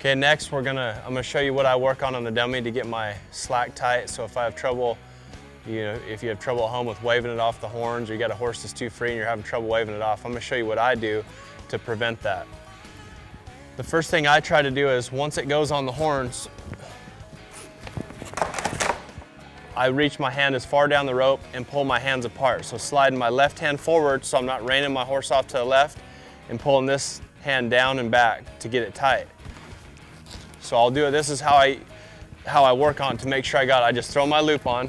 Okay, next I'm gonna show you what I work on the dummy to get my slack tight. So if I have trouble, if you have trouble at home with waving it off the horns, or you got a horse that's too free and you're having trouble waving it off, I'm gonna show you what I do to prevent that. The first thing I try to do is, once it goes on the horns, I reach my hand as far down the rope and pull my hands apart. So sliding my left hand forward so I'm not reining my horse off to the left, and pulling this hand down and back to get it tight. So I'll do it, this is how I work on it to make sure I just throw my loop on.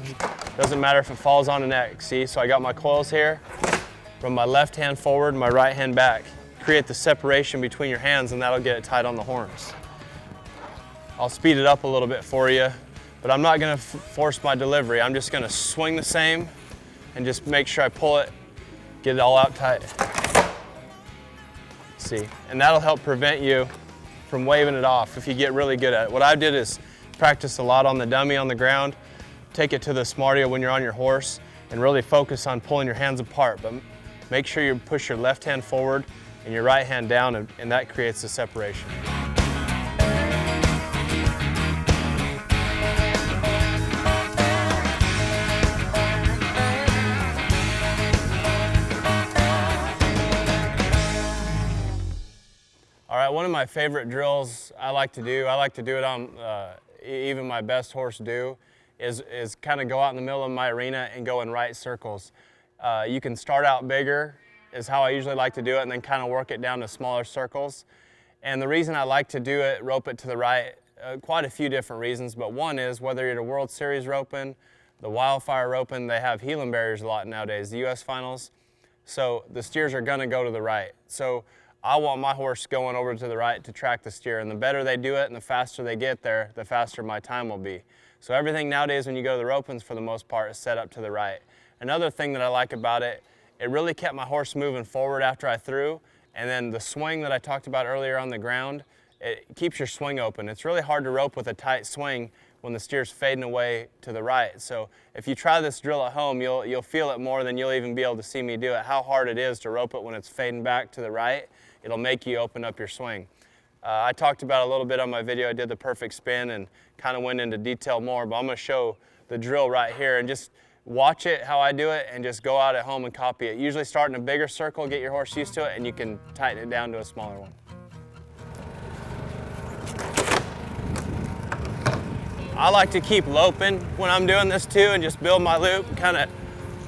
Doesn't matter if it falls on the neck, see? So I got my coils here, from my left hand forward, my right hand back. Create the separation between your hands, and that'll get it tight on the horns. I'll speed it up a little bit for you, but I'm not gonna force my delivery. I'm just gonna swing the same and just make sure I pull it, get it all out tight. See, and that'll help prevent you from waving it off if you get really good at it. What I did is practice a lot on the dummy on the ground, take it to the Smarty when you're on your horse, and really focus on pulling your hands apart. But make sure you push your left hand forward and your right hand down, and that creates the separation. All right, one of my favorite drills I like to do it on, even my best horse do, is kind of go out in the middle of my arena and go in right circles. You can start out bigger, is how I usually like to do it, and then kind of work it down to smaller circles. And the reason I like to do it, rope it to the right, quite a few different reasons, but one is whether you're at a World Series roping, the Wildfire roping, they have heeling barriers a lot nowadays, the US finals. So the steers are gonna go to the right. So I want my horse going over to the right to track the steer, and the better they do it and the faster they get there, the faster my time will be. So everything nowadays when you go to the ropings for the most part is set up to the right. Another thing that I like about it, it really kept my horse moving forward after I threw, and then the swing that I talked about earlier on the ground, it keeps your swing open. It's really hard to rope with a tight swing when the steer's fading away to the right. So if you try this drill at home, you'll feel it more than you'll even be able to see me do it, how hard it is to rope it when it's fading back to the right. It'll make you open up your swing. I talked about a little bit on my video. I did the perfect spin and kind of went into detail more, but I'm going to show the drill right here, and just watch it how I do it and just go out at home and copy it. Usually start in a bigger circle, get your horse used to it, and you can tighten it down to a smaller one. I like to keep loping when I'm doing this too, and just build my loop.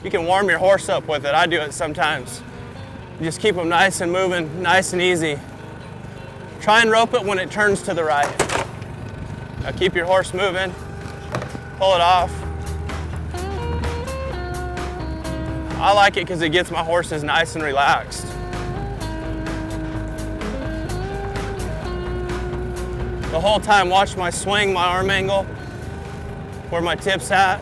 You can warm your horse up with it. I do it sometimes. Just keep them nice and moving, nice and easy. Try and rope it when it turns to the right. Now keep your horse moving, pull it off. I like it because it gets my horses nice and relaxed. The whole time, watch my swing, my arm angle, where my tip's at.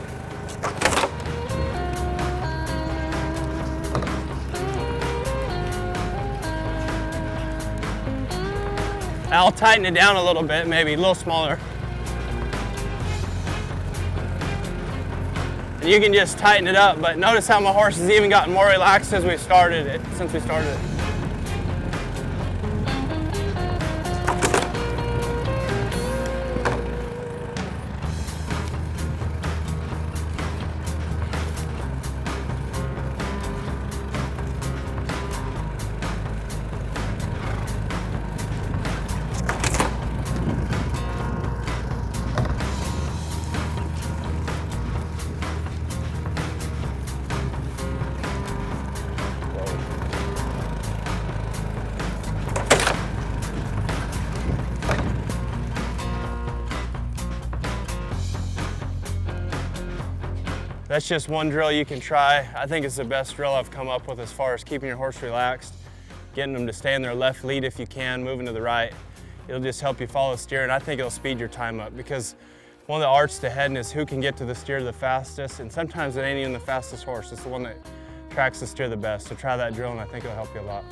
I'll tighten it down a little bit, maybe a little smaller. And you can just tighten it up, but notice how my horse has even gotten more relaxed since we started it. That's just one drill you can try. I think it's the best drill I've come up with as far as keeping your horse relaxed, getting them to stay in their left lead if you can, moving to the right. It'll just help you follow the steer, and I think it'll speed your time up, because one of the arts to heading is who can get to the steer the fastest, and sometimes it ain't even the fastest horse. It's the one that tracks the steer the best. So try that drill, and I think it'll help you a lot.